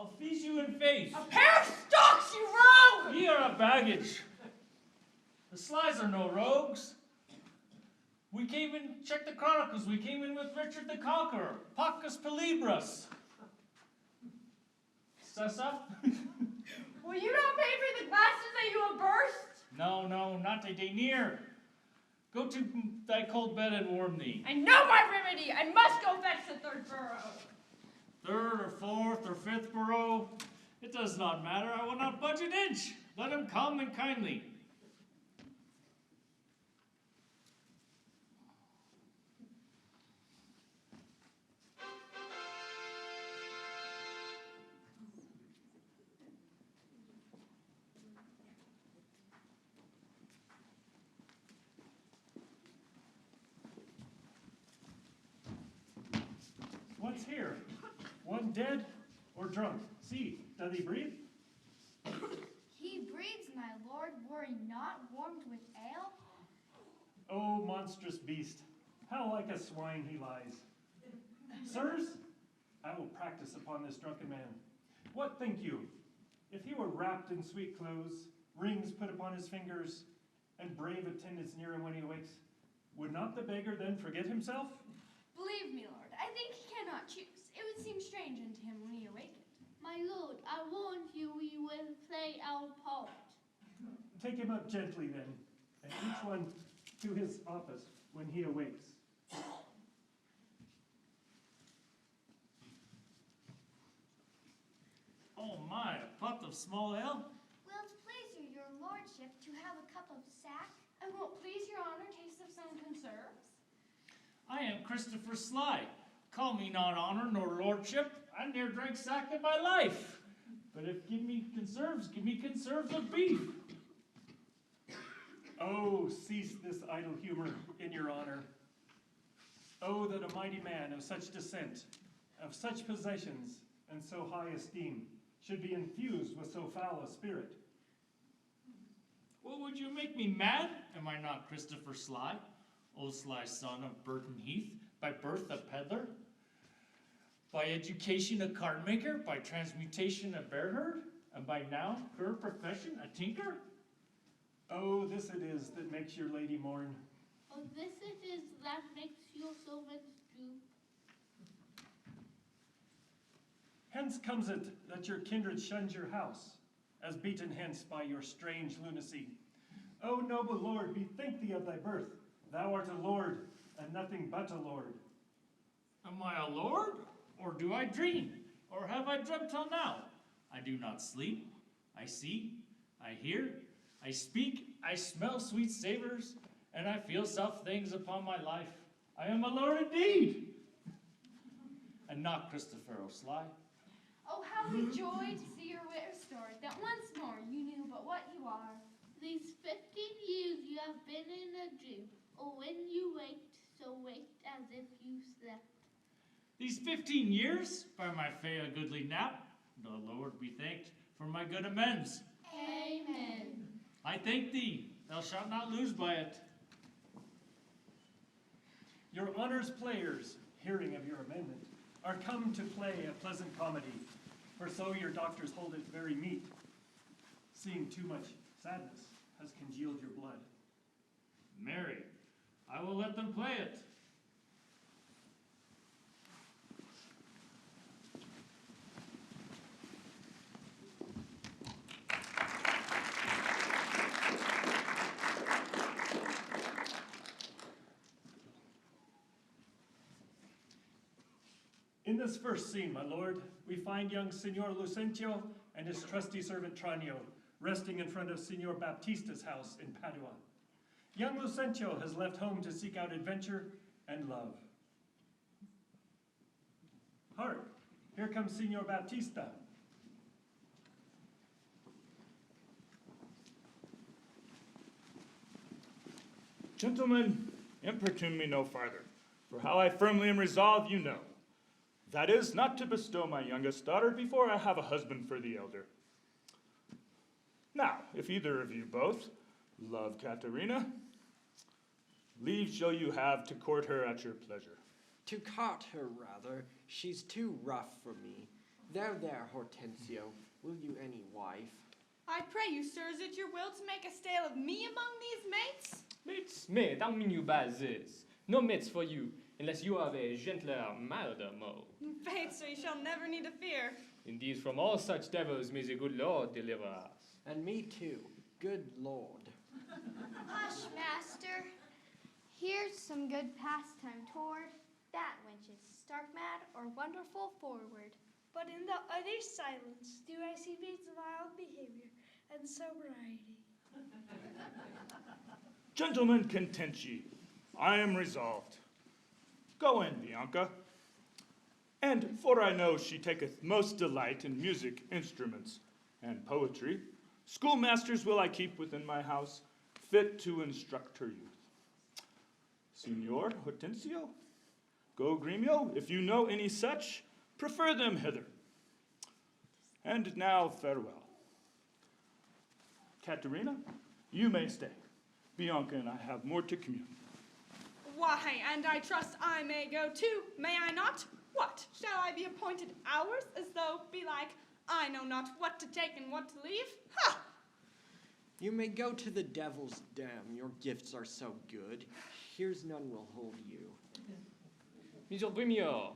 I'll feast you in faith. A pair of stocks, you rogue! Ye are a baggage. The Slies are no rogues. We came in, check the chronicles, we came in with Richard the Conqueror, Pacus Pelibras. Sessa? Will you not pay for the glasses that you have burst? No, not a denier. Go to thy cold bed and warm thee. I know my remedy. I must go fetch the third burrow. Third or fourth or fifth burrow, it does not matter. I will not budge an inch. Let him come and kindly. What's here? One dead or drunk? See, doth he breathe? He breathes, my lord, were he not warmed with ale? Oh, monstrous beast, how like a swine he lies. Sirs, I will practice upon this drunken man. What think you? If he were wrapped in sweet clothes, rings put upon his fingers, and brave attendants near him when he awakes, would not the beggar then forget himself? Believe me, lord, I think he cannot choose. It would seem strange unto him when he awakened. My lord, I warn you we will play our part. Take him up gently then, and each one to his office when he awakes. Oh my, a pot of small ale? Will it please you, your lordship, to have a cup of sack? And will it please your honor taste of some conserves? I am Christopher Sly. Call me not honor nor lordship. I ne'er drank sack in my life. But if give me conserves of beef. Oh, cease this idle humor in your honor. Oh, that a mighty man of such descent, of such possessions, and so high esteem, should be infused with so foul a spirit. Well, would you make me mad? Am I not Christopher Sly, old Sly son of Burton Heath, by birth a peddler, by education a card maker, by transmutation a bear herd, and by now her profession a tinker? Oh, this it is that makes your lady mourn. Oh, this it is that makes your servants do. Hence comes it that your kindred shuns your house, as beaten hence by your strange lunacy. O noble lord, bethink thee of thy birth. Thou art a lord, and nothing but a lord. Am I a lord, or do I dream, or have I dreamt till now? I do not sleep. I see, I hear, I speak, I smell sweet savors, and I feel soft things upon my life. I am a lord indeed, and not Christopher O'Sly. Oh, how we joy to see your wit restored, that once more you knew but what you are. These 15 years you have been in a dream, or when you waked, so waked as if you slept. These 15 years, by my fay a goodly nap, the Lord be thanked for my good amends. Amen. I thank thee, thou shalt not lose by it. Your honor's players, hearing of your amendment, are come to play a pleasant comedy, for so your doctors hold it very meet, seeing too much sadness has congealed your blood. Marry, I will let them play it. In this first scene, my lord, we find young Signor Lucentio and his trusty servant Tranio resting in front of Signor Baptista's house in Padua. Young Lucentio has left home to seek out adventure and love. Hark, here comes Signor Baptista. Gentlemen, importune me no farther, for how I firmly am resolved you know. That is, not to bestow my youngest daughter before I have a husband for the elder. Now, if either of you both love Caterina, leave shall you have to court her at your pleasure. To court her, rather. She's too rough for me. There, Hortensio. Will you any wife? I pray you, sir, is it your will to make a stale of me among these mates? Mates, mate, I mean you by this. No mates for you, unless you have a gentler, milder mode. Faith, sir, you shall never need to fear. Indeed, from all such devils may the good Lord deliver us. And me too. Good Lord. Hush, master. Here's some good pastime toward that wench is stark mad or wonderful forward. But in the other silence do I see Bates' vile behavior and sobriety. Gentlemen, content ye. I am resolved. Go in, Bianca. And for I know she taketh most delight in music, instruments, and poetry, schoolmasters will I keep within my house, fit to instruct her youth. Signor Hortensio, go Gremio, if you know any such, prefer them hither. And now farewell. Caterina, you may stay. Bianca and I have more to commune. Why, and I trust I may go too, may I not? What, shall I be appointed hours, as though, belike, I know not what to take and what to leave? Ha! You may go to the devil's dam. Your gifts are so good. Here's none will hold you. Monsieur Grumio,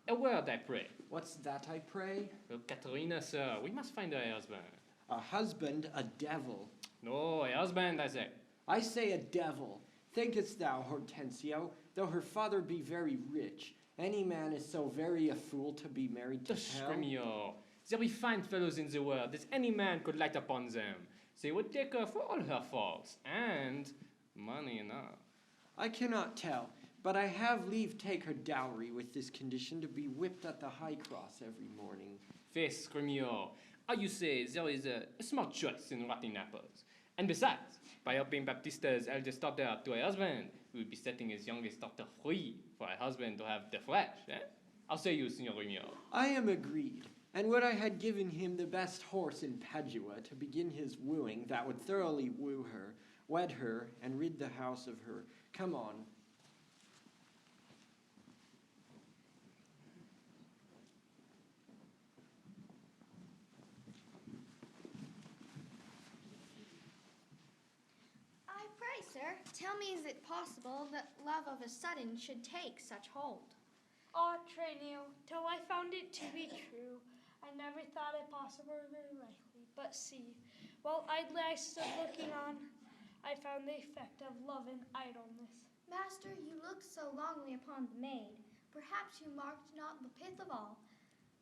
a word, I pray. What's that, I pray? Well, Caterina, sir, we must find a husband. A husband, a devil. No, a husband, I say. I say a devil. Thinkest thou, Hortensio, though her father be very rich, any man is so very a fool to be married to hell? Grumio, there be fine fellows in the world, as any man could light upon them. They would take her for all her faults, and money enough. I cannot tell, but I have leave take her dowry with this condition to be whipped at the high cross every morning. Face, Grumio, how you say there is a smart choice in rotting apples. And besides, by helping Baptista's eldest daughter to a husband, we will be setting his youngest daughter free for a husband to have the flesh, eh? I'll say you, Signor Grumio. I am agreed. And would I had given him the best horse in Padua to begin his wooing that would thoroughly woo her, wed her, and rid the house of her. Come on. I pray, sir, tell me, is it possible that love of a sudden should take such hold? Ah, Tranio, till I found it to be true, I never thought it possible or very likely. But see, while idly I stood looking on, I found the effect of love in idleness. Master, you looked so longly upon the maid. Perhaps you marked not the pith of all.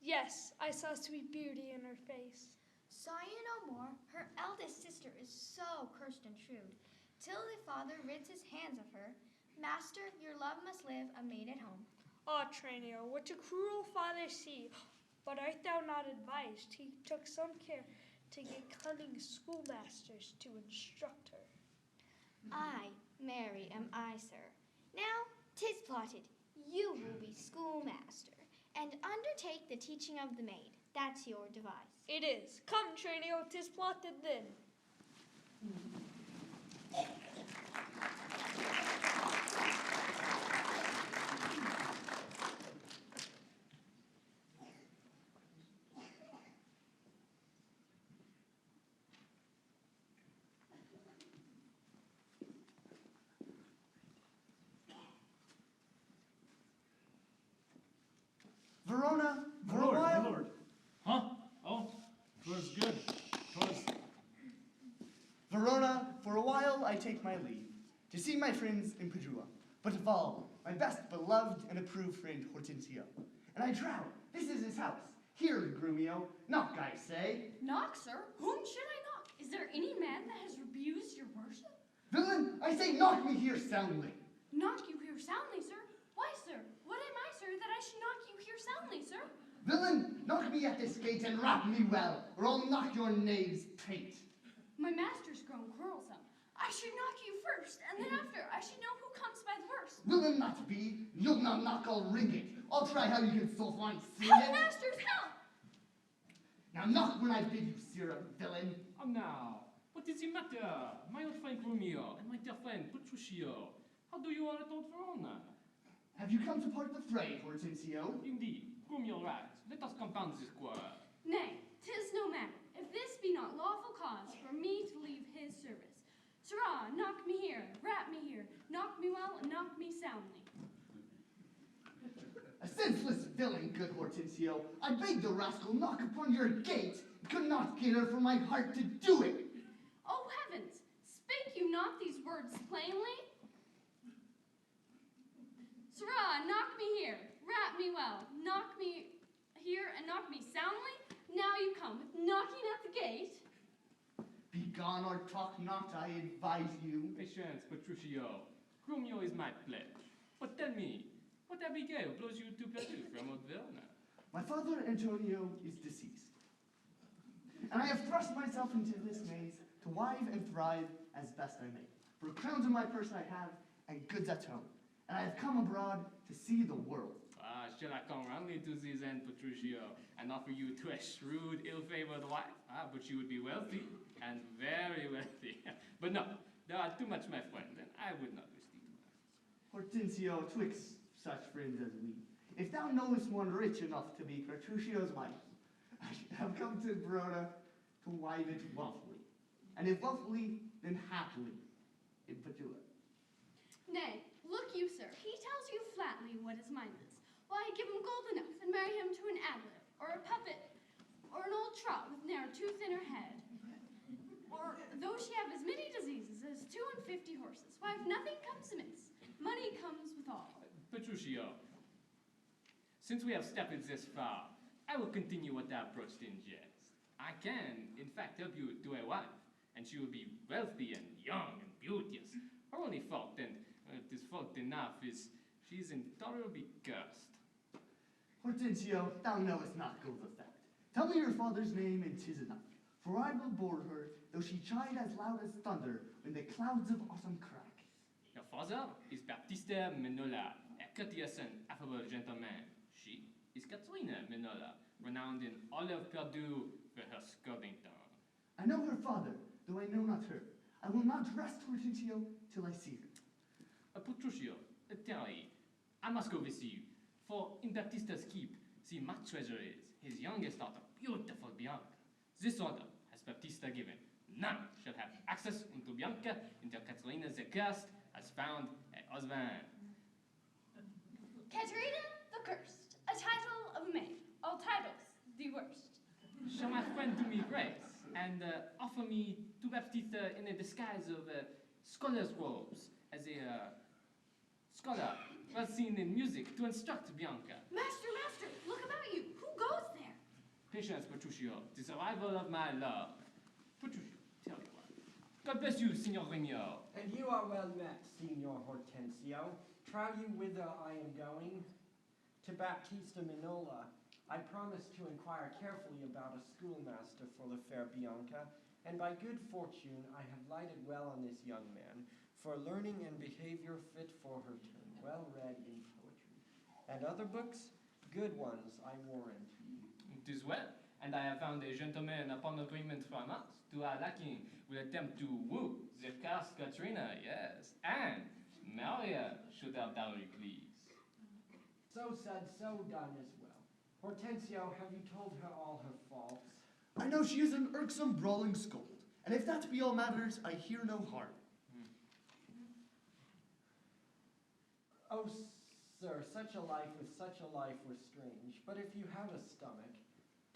Yes, I saw sweet beauty in her face. Saw you no more? Her eldest sister is so cursed and shrewd, till the father rids his hands of her. Master, your love must live a maid at home. Ah, Tranio, what a cruel father see! But art thou not advised he took some care to get cunning schoolmasters to instruct her? I, Mary, am I, sir. Now, 'tis plotted, you will be schoolmaster, and undertake the teaching of the maid. That's your device. It is. Come, Tranio, 'tis plotted then. Verona, for My a lord, while. my lord. Huh? Oh, 'twas good. 'Twas. Verona, for a while I take my leave, to see my friends in Padua, but of all, my best beloved and approved friend Hortensio. And I trow, this is his house. Here, Grumio, knock, I say. Knock, sir? Whom should I knock? Is there any man that has abused your worship? Villain, I say knock me here soundly. Knock you here soundly, sir? Why, sir? What am I, sir, that I should knock you here soundly, sir? Villain, knock me at this gate and rap me well, or I'll knock your knave's pate. My master's grown quarrelsome. I should knock you first, and then after I should know who comes by the worst. Villain not be, you'll not knock, I'll ring it. I'll try how you can so find sing Help, it. masters, help! Now knock when I bid you, sirrah, villain. Oh, now, what is the matter? My old friend Grumio and my dear friend Petruchio. How do you all at old Verona? Have you come to part the fray, Hortensio? Indeed. Grumio rise, let us compound this quarrel. Nay, 'tis no matter, if this be not lawful cause for me to leave his service. Sirrah, knock me here, rap me here, knock me well, and knock me soundly. A senseless villain, good Hortensio. I beg the rascal knock upon your gate, and could not get her from my heart to do it. Oh heavens, spake you not these words plainly? Sirrah, knock me here, rap me well, knock me here, and knock me soundly? Now you come with knocking at the gate. Begone or talk not, I advise you. Patience, Petruchio. Grumio is my pledge. But tell me, what Abigail blows you to Perdue from Auvergne? My father Antonio is deceased, and I have thrust myself into this maze to wive and thrive as best I may. For crowns in my purse I have, and goods at home, and I have come abroad to see the world. Ah, shall I come roundly to this end, Petruchio, and offer you to a shrewd, ill-favored wife? Ah, but she would be wealthy, and very wealthy. But no, thou art too much my friend, and I would not wish thee to pass. Hortensio, twixt such friends as we, if thou knowest one rich enough to be Petruchio's wife, I have come to Verona to wive it wealthily, and if wealthily, then happily, in Padua. Nay, look you, sir, he tells you flatly what his mind is. Why, give him gold enough and marry him to an adlet, or a puppet, or an old trot with ne'er a tooth in her head. Or, though she have as many diseases as 52 horses, why, if nothing comes amiss, money comes with all. Petruchio, since we have stepped this far, I will continue what thou approached in jest. I can, in fact, help you to a wife, and she will be wealthy and young and beauteous. Her only fault, and it is fault enough, is she is intolerably cursed. Hortensio, thou knowest not girl's effect. Tell me your father's name, and 'tis enough. For I will bore her, though she chide as loud as thunder when the clouds of autumn crack. Your father is Baptista Minola, a courteous and affable gentleman. She is Katrina Minola, renowned in all of Perdue for her scolding tongue. I know her father, though I know not her. I will not rest, Hortensio, till I see her. Petruchio, tarry. I must go with you, for in Baptista's keep, see much treasure is, his youngest daughter, beautiful Bianca. This order has Baptista given. None shall have access unto Bianca until Caterina the Cursed has found a husband. Caterina the Cursed, a title of a maid, all titles the worst. Show my friend do me grace, and offer me to Baptista in a disguise of scholar's robes, as a scholar well seen in music to instruct Bianca. Master, look about you. Who goes there? Patience, Petruchio, this arrival of my love. Petruchio, tell me what. God bless you, Signor Regno. And you are well met, Signor Hortensio. Trow you whither I am going? To Baptista Minola. I promised to inquire carefully about a schoolmaster for the fair Bianca, and by good fortune I have lighted well on this young man, for learning and behavior fit for her turn, well read in poetry. And other books? Good ones, I warrant you. It is well, and I have found a gentleman upon agreement from us, to our liking, will attempt to woo the cursed Katrina, yes, and marry her, should our dowry please. So said, so done as well. Hortensio, have you told her all her faults? I know she is an irksome, brawling scold, and if that be all matters, I hear no harm. Oh, sir, such a life with such a life were strange. But if you have a stomach,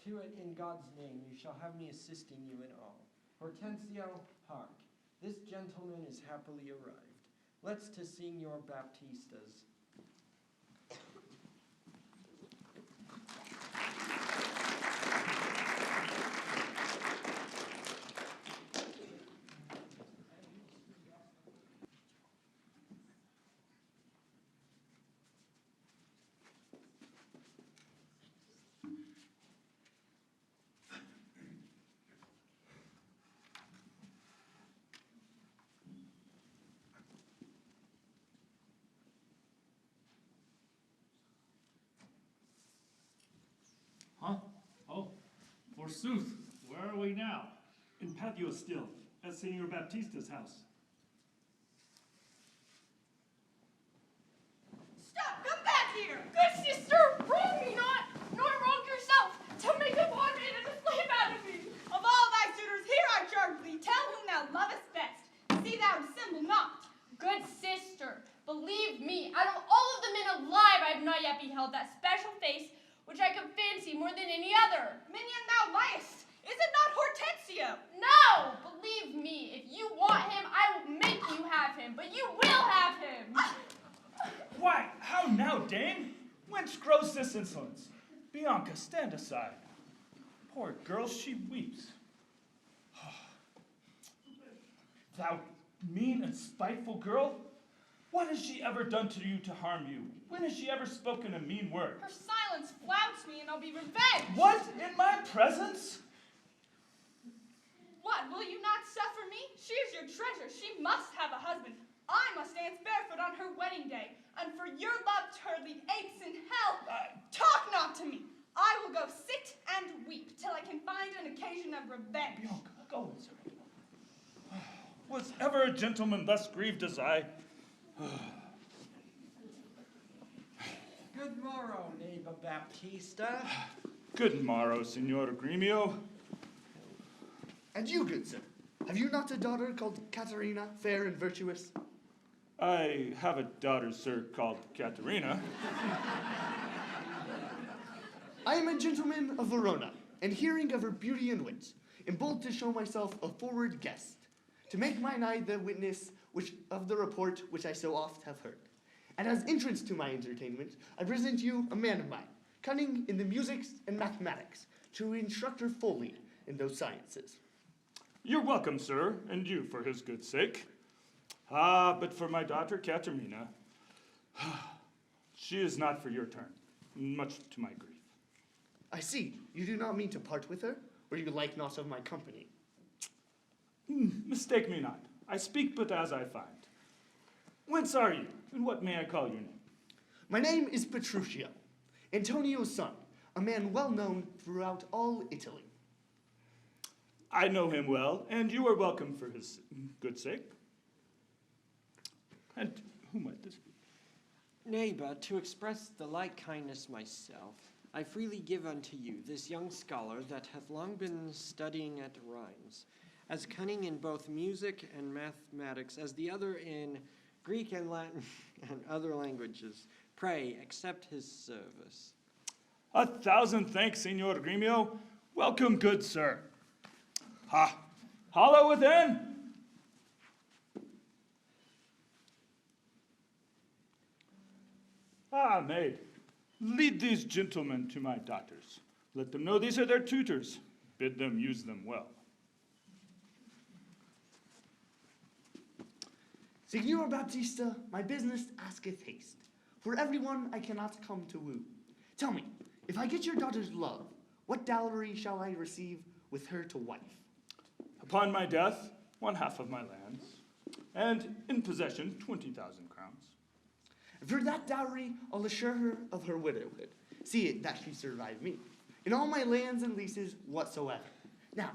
to it in God's name you shall have me assisting you in all. Hortensio, hark, this gentleman is happily arrived. Let's to Signor Baptista's. Huh? Oh, forsooth, where are we now? In Padua still, at Signor Baptista's house. Stop! Come back here! Good sister! Wrong me not! called that special face which I could fancy more than any other. Minion, thou liest! Is it not Hortensio? No! Believe me, if you want him, I will make you have him, but you will have him! Why, how now, dame? Whence grows this insolence? Bianca, stand aside. Poor girl, she weeps. Thou mean and spiteful girl, what has she ever done to you to harm you? When has she ever spoken a mean word? Her silence flouts me, and I'll be revenged. What? In my presence? What, will you not suffer me? She is your treasure. She must have a husband. I must dance barefoot on her wedding day, and for your love to her lead apes in hell. Talk not to me. I will go sit and weep till I can find an occasion of revenge. Bianca, go, sir. Was ever a gentleman thus grieved as I? Good morrow, neighbor Baptista. Good morrow, Signor Gremio. And you, good sir, have you not a daughter called Caterina, fair and virtuous? I have a daughter, sir, called Caterina. I am a gentleman of Verona, and hearing of her beauty and wit, am bold to show myself a forward guest, to make mine eye the witness of the report which I so oft have heard. And as entrance to my entertainment, I present you a man of mine, cunning in the musics and mathematics, to instruct her fully in those sciences. You're welcome, sir, and you for his good sake. But for my daughter, Caterina, she is not for your turn, much to my grief. I see, you do not mean to part with her, or you like not of my company. Mistake me not. I speak but as I find. Whence are you, and what may I call your name? My name is Petruchio, Antonio's son, a man well known throughout all Italy. I know him well, and you are welcome for his good sake. And who might this be? Neighbor, to express the like kindness myself, I freely give unto you this young scholar that hath long been studying at Rheims, as cunning in both music and mathematics as the other in Greek and Latin and other languages. Pray, accept his service. 1,000 thanks, Signor Gremio. Welcome, good sir. Hollow within. Maid, lead these gentlemen to my daughters. Let them know these are their tutors. Bid them use them well. Signor Baptista, my business asketh haste, for everyone I cannot come to woo. Tell me, if I get your daughter's love, what dowry shall I receive with her to wife? Upon my death, 1/2 of my lands, and in possession 20,000 crowns. For that dowry, I'll assure her of her widowhood, see it that she survive me, in all my lands and leases whatsoever. Now,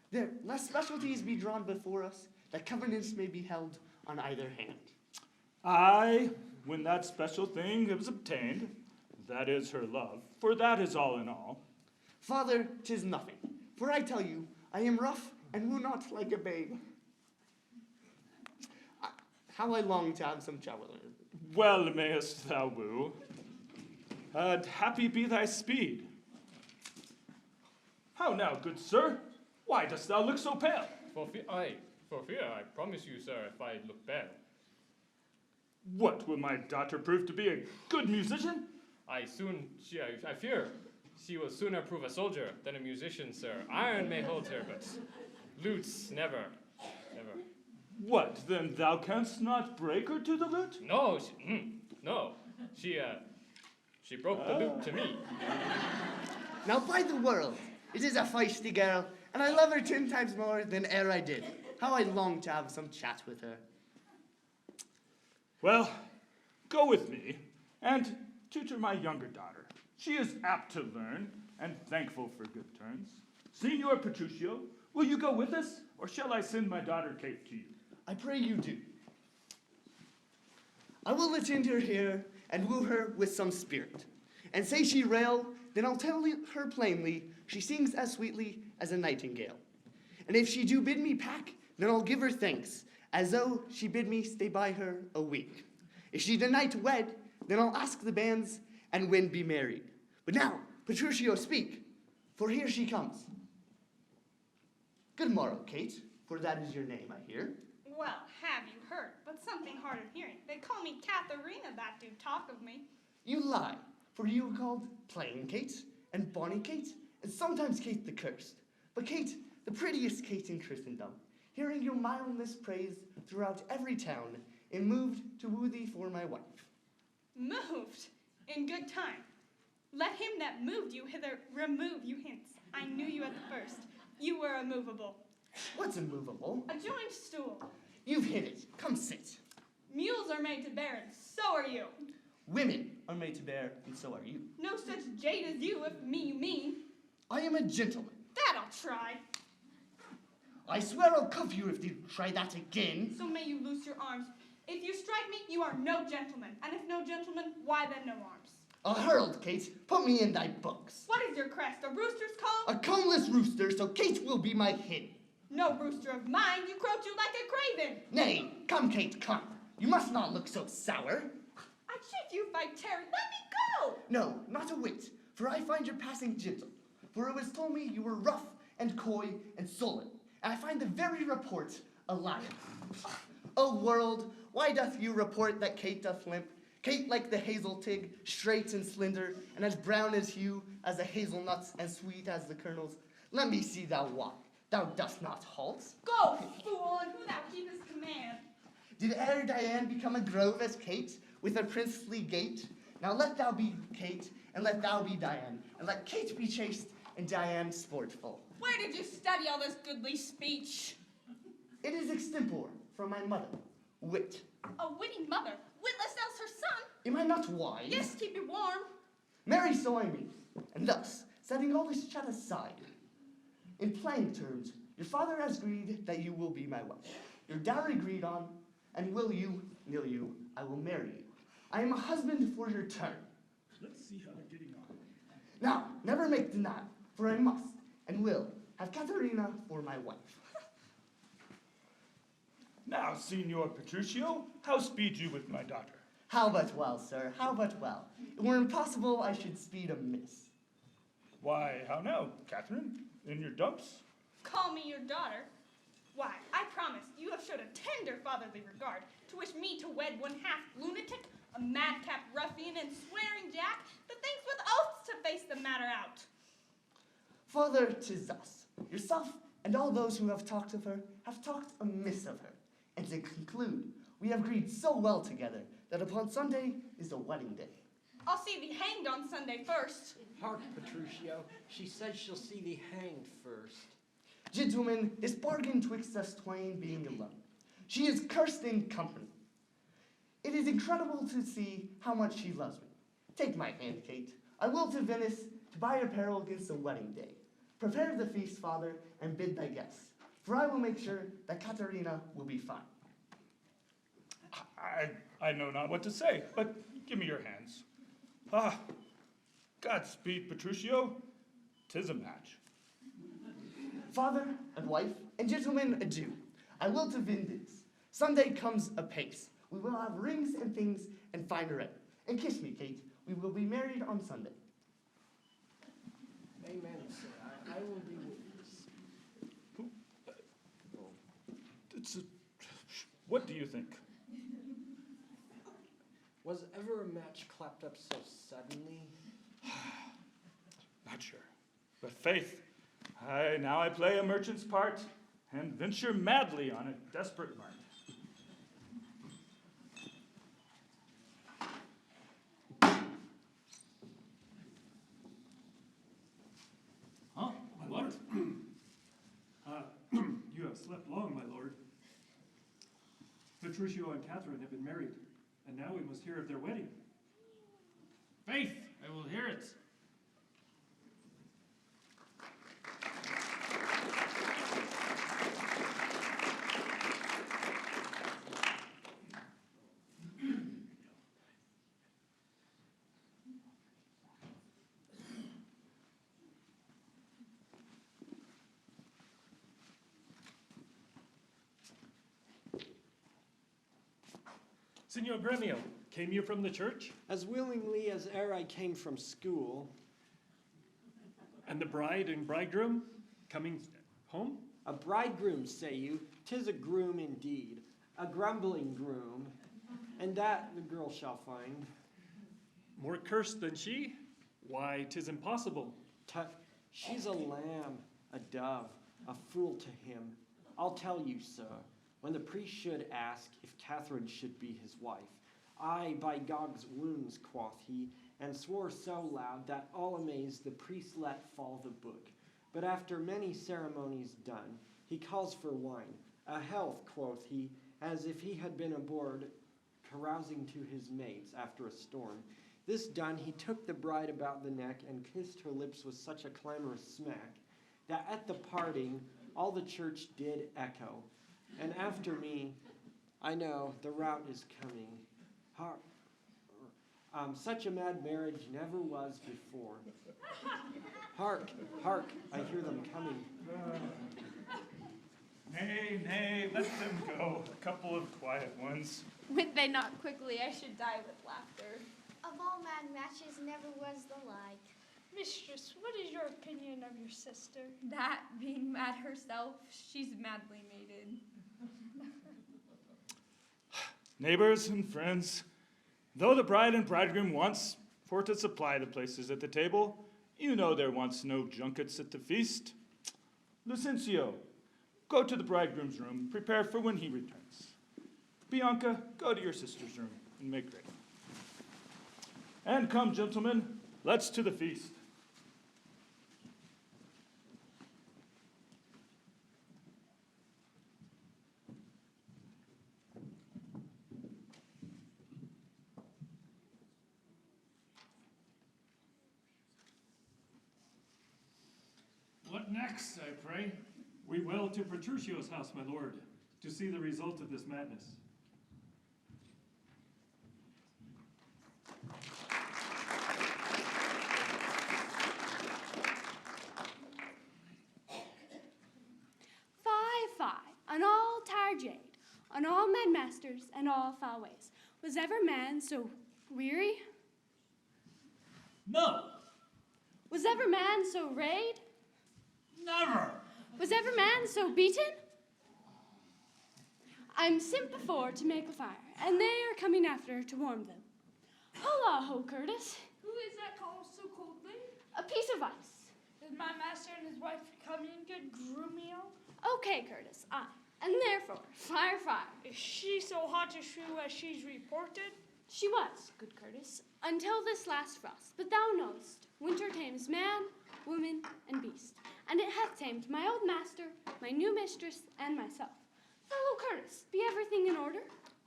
there, let specialties be drawn before us, that covenants may be held on either hand. Aye, when that special thing is obtained, that is her love, for that is all in all. Father, 'tis nothing, for I tell you, I am rough and woo not like a babe. How I long to have some chat with her. Well mayest thou woo, and happy be thy speed. How now, good sir? Why dost thou look so pale? For fear, I promise you, sir, if I look bad. What, will my daughter prove to be a good musician? I fear she will sooner prove a soldier than a musician, sir. Iron may hold her, but lutes never. What, then thou canst not break her to the lute? No, she broke the lute to me. Now by the world, it is a feisty girl, and I love her 10 times more than e'er I did. How I long to have some chat with her. Well, go with me, and tutor my younger daughter. She is apt to learn, and thankful for good turns. Signor Petruchio, will you go with us, or shall I send my daughter Kate to you? I pray you do. I will attend her here, and woo her with some spirit. And say she rail, then I'll tell her plainly, she sings as sweetly as a nightingale. And if she do bid me pack, then I'll give her thanks, as though she bid me stay by her a week. If she deny to wed, then I'll ask the bands, and when be married. But now, Petruchio, speak, for here she comes. Good morrow, Kate, for that is your name, I hear. Well, have you heard? But something hard of hearing. They call me Katharina, that do talk of me. You lie, for you are called Plain Kate, and Bonny Kate, and sometimes Kate the Cursed. But Kate, the prettiest Kate in Christendom, hearing your mildness praised throughout every town, am moved to woo thee for my wife. Moved? In good time. Let him that moved you hither remove you hence. I knew you at the first. You were immovable. What's immovable? A joined stool. You've hit it. Come sit. Mules are made to bear, and so are you. Women are made to bear, and so are you. No such jade as you, if me you mean. I am a gentleman. That I'll try. I swear I'll cuff you if you try that again. So may you loose your arms. If you strike me, you are no gentleman. And if no gentleman, why then no arms? A herald, Kate. Put me in thy books. What is your crest? A rooster's call? A combless rooster, so Kate will be my hen. No rooster of mine. You croak you like a craven. Nay, come, Kate, come. You must not look so sour. I cheat you if I tarry. Let me go! No, not a whit, for I find your passing gentle. For it was told me you were rough and coy and sullen, and I find the very report a liar. O world, why doth you report that Kate doth limp? Kate like the hazel twig, straight and slender, and as brown as hue as the hazelnuts, and sweet as the kernels. Let me see thou walk. Thou dost not halt. Go, fool, and who thou keepest command. Did e'er Diane become a grove as Kate, with a princely gait? Now let thou be Kate, and let thou be Diane, and let Kate be chaste, and Diane sportful. Where did you study all this goodly speech? It is extempore from my mother, wit. A witty mother, witless else her son. Am I not wise? Yes, keep you warm. Marry, so I mean, and thus, setting all this chat aside, in plain terms, your father has agreed that you will be my wife. Your dowry agreed on, and will you, nil you, I will marry you. I am a husband for your turn. Let's see how they're getting on. Now, never make denial, for I must, and will, have Katharina for my wife. Now, Signor Petruchio, how speed you with my daughter? How but well, sir, how but well. It were impossible I should speed amiss. Why, how now, Catherine? In your dumps? Call me your daughter. Why, I promise you have showed a tender fatherly regard to wish me to wed one half lunatic, a madcap ruffian, and swearing jack that thinks with oaths to face the matter out. Father, 'tis thus. Yourself and all those who have talked of her have talked amiss of her. And to conclude, we have agreed so well together that upon Sunday is the wedding day. I'll see thee hanged on Sunday first. Hark, Petruchio. She says she'll see thee hanged first. Gentlemen, this bargain twixt us twain being alone. She is cursed in company. It is incredible to see how much she loves me. Take my hand, Kate. I will to Venice to buy apparel against the wedding day. Prepare the feast, father, and bid thy guests, for I will make sure that Katharina will be fine. I know not what to say, but give me your hands. Ah, Godspeed, Petruchio. 'Tis a match. Father and wife, and gentlemen, adieu. I will to Vindex. Sunday comes apace. We will have rings and things and fine array. And kiss me, Kate. We will be married on Sunday. Amen, sir. I will be witness. What do you think? Was ever a match clapped up so suddenly? Not sure. But faith, now I play a merchant's part and venture madly on a desperate mart. Huh? What? You have slept long, my lord. Petruchio and Catherine have been married, and now we must hear of their wedding. Faith, I will hear it. Signor Gremio, Came you from the church? As willingly as ere I came from school. And the bride and bridegroom coming home? A bridegroom, say you? 'Tis a groom indeed, a grumbling groom, and that the girl shall find. More cursed than she? Why, 'tis impossible. Tut, she's a lamb, a dove, a fool to him. I'll tell you, sir, when the priest should ask if Catherine should be his wife, "Aye, by Gog's wounds," quoth he, and swore so loud that all amazed the priest let fall the book. But after many ceremonies done, he calls for wine. "A health," quoth he, as if he had been aboard carousing to his mates after a storm. This done, he took the bride about the neck and kissed her lips with such a clamorous smack that at the parting all the church did echo. And after me, I know the rout is coming. Such a mad marriage never was before. Hark, hark, I hear them coming. Nay, nay, let them go. A couple of quiet ones. Would they not quickly, I should die with laughter. Of all mad matches, never was the like. Mistress, what is your opinion of your sister? That, being mad herself, she's madly mated. Neighbors and friends, though the bride and bridegroom wants for to supply the places at the table, you know there wants no junkets at the feast. Lucencio, go to the bridegroom's room, prepare for when he returns. Bianca, go to your sister's room and make ready. And come, gentlemen, let's to the feast. What next, I pray? We will to Petruchio's house, my lord, to see the result of this madness. Fie, on all tired jade, on all mad masters, and all foul ways. Was ever man so weary? No, Was ever man so rayed? never. Was ever man so beaten? I'm sent before to make a fire, and they are coming after to warm them. Holla, ho, Curtis. Who is that calls so coldly? A piece of ice. Is my master and his wife coming, good Grumio? Okay, Curtis, I. And therefore, fire. Is she so hot to Shrew as she's reported? She was, good Curtis, until this last frost. But thou knowest, winter tames man, woman, and beast. And it hath tamed my old master, my new mistress, and myself. Fellow Curtis, be everything in order?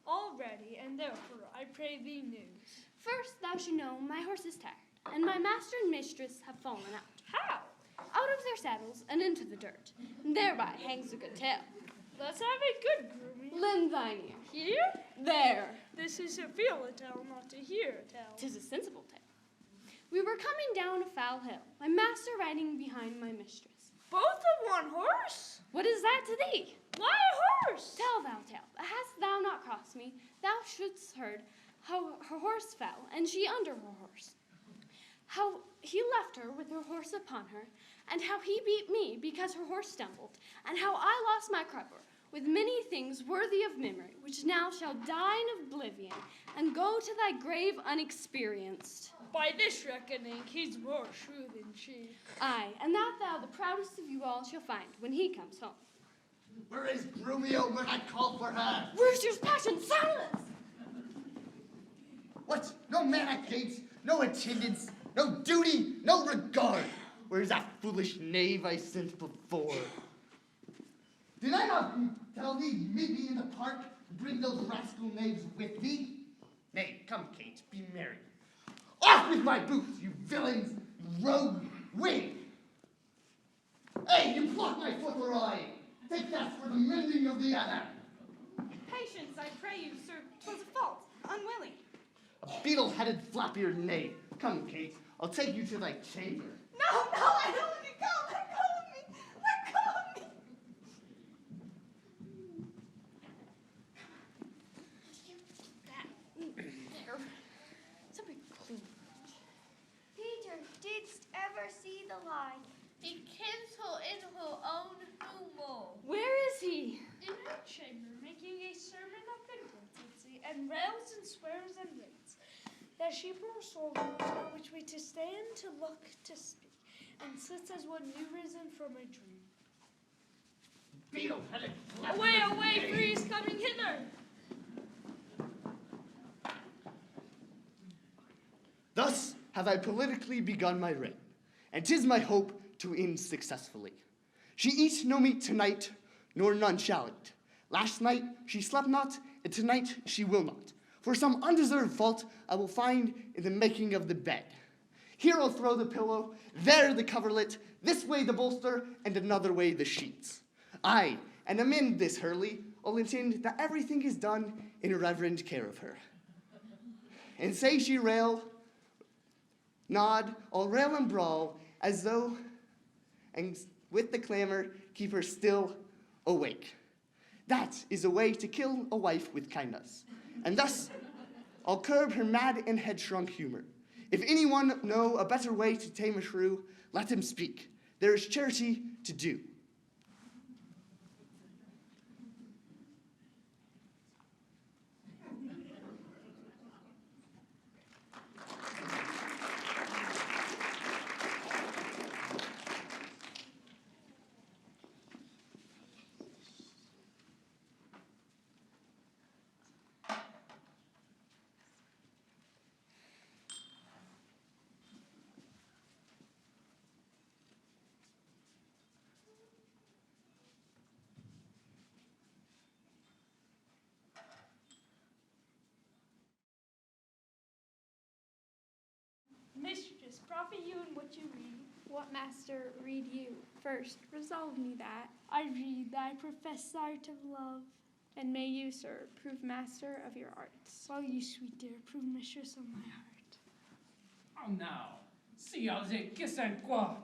All ready, and therefore I pray thee news. First, thou should know my horse is tired, and my master and mistress have fallen out. How? Out of their saddles and into the dirt. And thereby hangs a good tale. Let's have a good Grumio. Lend thine ear. Here? There. This is to feel a tale, not to hear a tale. 'Tis a sensible tale. We were coming down a foul hill, my master riding behind my mistress. Both of one horse? What is that to thee? Why a horse? Tell thou tale. Hast thou not crossed me, thou shouldst heard how her horse fell, and she under her horse. How he left her with her horse upon her, and how he beat me because her horse stumbled, and how I lost my crupper, with many things worthy of memory, which now shall die in oblivion, and go to thy grave unexperienced. By this reckoning, he's more Shrew than she. Aye, and that thou, the proudest of you all, shall find when he comes home. Where is Grumio when I call for her? Rooster's passion, silence! What? No man at gates, no attendance, no duty, no regard. Where's that foolish knave I sent before? Did I not tell thee, meet me in the park, bring those rascal knaves with thee? Nay, come, Kate, be merry. Off with my boots, you villains, rogue, wig! Hey, you block my foot or eye! Take that for the mending of the other! Patience, I pray you, sir. 'Twas a fault, unwilling. A beetle-headed flap-eared knave. Come, Kate, I'll take you to thy chamber. No, I don't want to go. Let go of me. Let go of me. There. chamber, making a sermon of incontinency, and rails and swears and rates. That she poor soul knows not which way to stand, to look, to speak, and sits as one new risen from a dream. Beetle-headed. Away, away, free is coming hither! Thus have I politically begun my reign, and 'tis my hope to end successfully. She eat no meat tonight, nor none shall eat. Last night she slept not, and tonight she will not. For some undeserved fault I will find in the making of the bed. Here I'll throw the pillow, there the coverlet, this way the bolster, and another way the sheets. Aye, and amend this Hurley, I'll intend that everything is done in reverend care of her. And say she rail, nod, I'll rail and brawl, as though, and with the clamor, keep her still awake. That is a way to kill a wife with kindness. And thus, I'll curb her mad and headstrong humor. If anyone know a better way to tame a shrew, let him speak. There is charity to do. Mistress, profit you in what you read. What master read you? First, resolve me that. I read that I profess the art of love. And may you, sir, prove master of your arts. While you, sweet dear, prove mistress of my heart. Oh, now, see how they kiss and quote.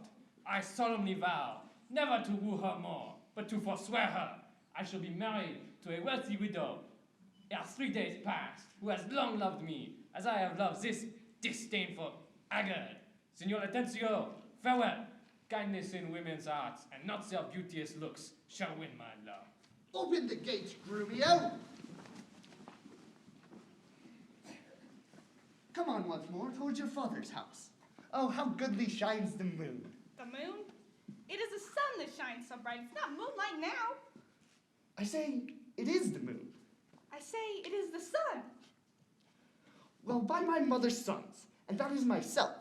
I solemnly vow never to woo her more, but to forswear her. I shall be married to a wealthy widow. Ere 3 days past, who has long loved me, as I have loved this disdainful haggard. Signor Atencio, farewell. Kindness in women's hearts, and not their beauteous looks, shall win my love. Open the gates, Grumio! Come on once more towards your father's house. Oh, how goodly shines the moon. The moon? It is the sun that shines so bright. It's not moonlight now. I say, it is the moon. I say it is the sun. Well, by my mother's sons, and that is myself,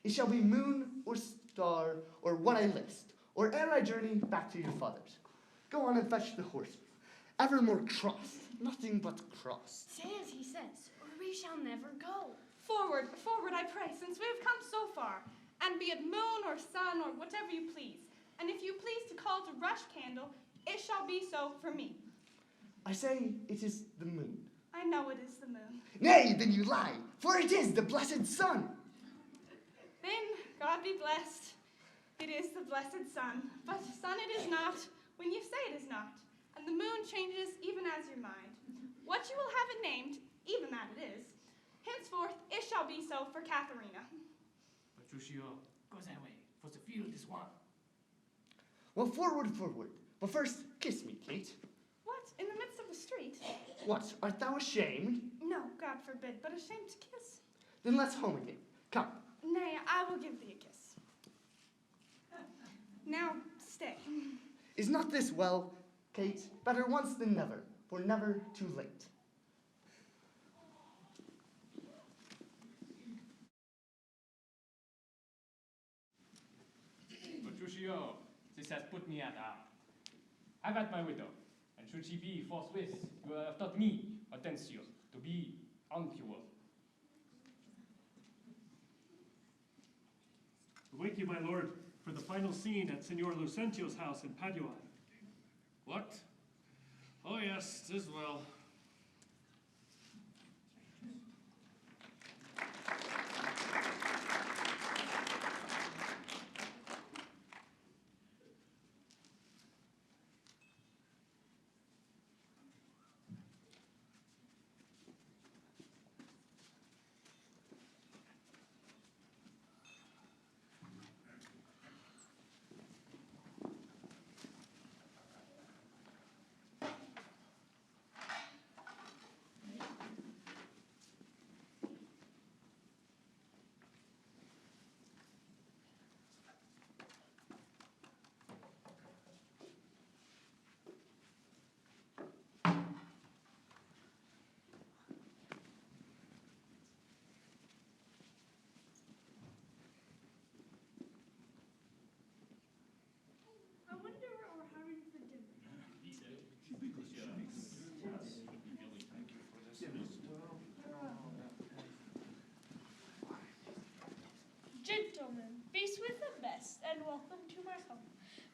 it shall be moon or star or what I list, or ere I journey back to your father's. Go on and fetch the horse. Evermore cross, nothing but cross. Say as he says, or we shall never go. Forward, forward, I pray, since we have come so far, and be it moon or sun or whatever you please. And if you please to call to rush candle, it shall be so for me. I say it is the moon. I know it is the moon. Nay, then you lie, for it is the blessed sun. Then, God be blessed, it is the blessed sun. But sun it is not, when you say it is not. And the moon changes even as your mind. What you will have it named, even that it is. Henceforth, it shall be so for Katharina. Petruchio, go that way, for the field is won. Well, forward, forward. But first, kiss me, Kate. What, in the midst of the street? What, art thou ashamed? No, God forbid, but ashamed to kiss. Then let's home again. Come. Nay, I will give thee a kiss. Now, stay. Is not this well, Kate? Better once than never, for never too late. Petruchio, this has put me at art. Have at my widow, and should she be forthwith, you have taught me, Atencio, to be unpure. Awake you, my lord, for the final scene at Signor Lucentio's house in Padua. What? Oh yes, 'tis well.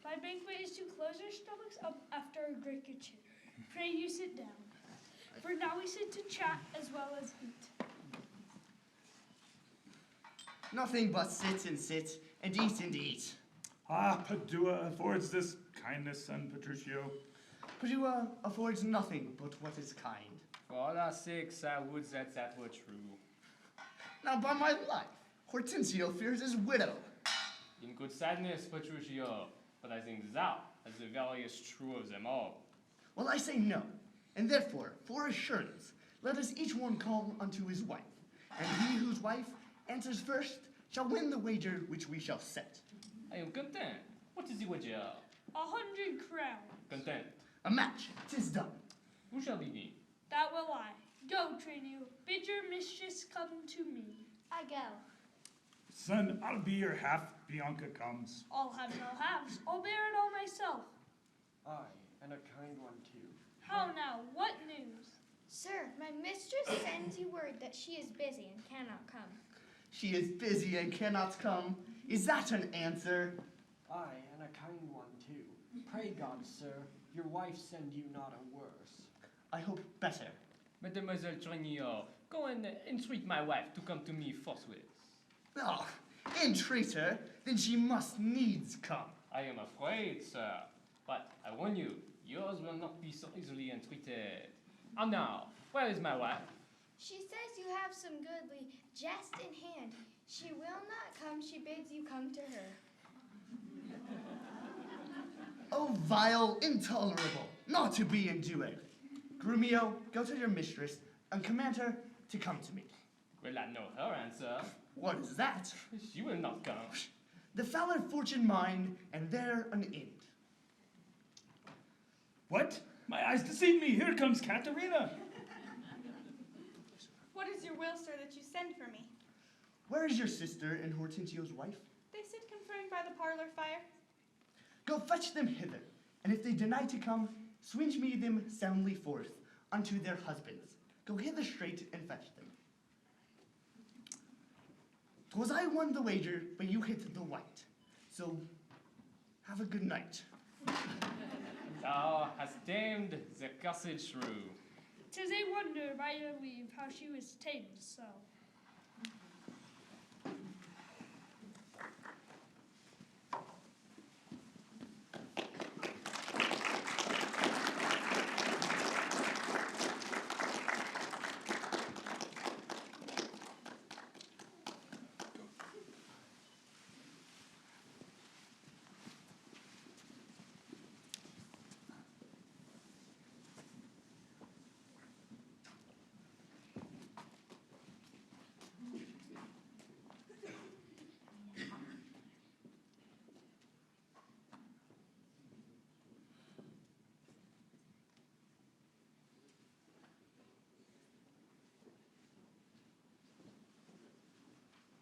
My banquet is to close our stomachs up after a great good cheer. Pray you sit down. For now we sit to chat as well as eat. Nothing but sit and eat. Ah, Padua affords this kindness, son Patricio. Padua affords nothing but what is kind. For all our sakes, I would that were true. Now, by my life, Hortensio fears his widow. In good sadness, Patricio, but I think thou is the veriest true of them all. Well, I say no, and therefore, for assurance, let us each one call unto his wife, and he whose wife answers first shall win the wager which we shall set. I am content. What is the wager? 100 crowns. Content. A match, 'tis done. Who shall begin? That will I. Go, Trainio. Bid your mistress come to me. I go. Son, I'll be your half, Bianca comes. I'll have no halves. I'll bear it all myself. Aye, and a kind one too. How now? What news? Sir, my mistress sends you word that she is busy and cannot come. She is busy and cannot come. Is that an answer? Aye, and a kind one too. Pray God, sir, your wife send you not a worse. I hope better. Mademoiselle Trinio, go and entreat my wife to come to me forthwith. Oh, entreat her, then she must needs come. I am afraid, sir, but I warn you, yours will not be so easily entreated. And now, where is my wife? She says you have some goodly jest in hand. She will not come, she bids you come to her. Oh, vile, intolerable, not to be endured. Grumio, go to your mistress and command her to come to me. Will I know her answer? What is that? She will not come. The fouler fortune mine, and there an end. What? My eyes deceive me. Here comes Katerina. What is your will, sir, that you send for me? Where is your sister and Hortensio's wife? They sit conferring by the parlor fire. Go fetch them hither, and if they deny to come, swinge me them soundly forth unto their husbands. Go hither straight and fetch them. 'Twas I won the wager, but you hit the white. So, have a good night. Thou hast tamed the cursed shrew. 'Tis a wonder, by your leave, how she was tamed so.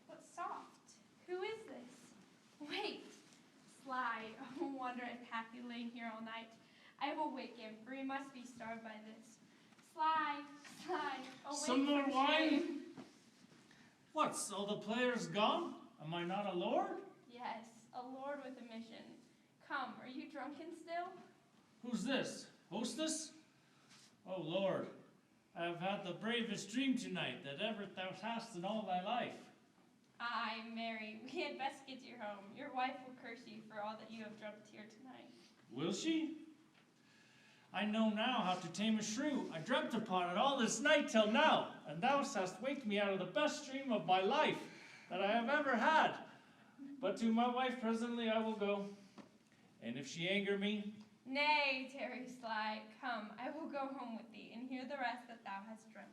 What soft? Who is this? Wait, Sly, wondrous happy laying here all night. I will wake him, for he must be starved by this. Sly, awake Some more from wine? shame. What's, all the players gone? Am I not a lord? Yes, a lord with a mission. Come, are you drunken still? Who's this? Hostess? Oh, Lord, I have had the bravest dream tonight that ever thou hast in all thy life. Aye, Mary, we had best get you home. Your wife will curse you for all that you have dreamt here tonight. Will she? I know now how to tame a shrew. I dreamt upon it all this night till now, and thou hast waked me out of the best dream of my life that I have ever had. But to my wife presently I will go, and if she anger me, Nay, tarry, Sly, come, I will go home with thee, and hear the rest that thou hast dreamt.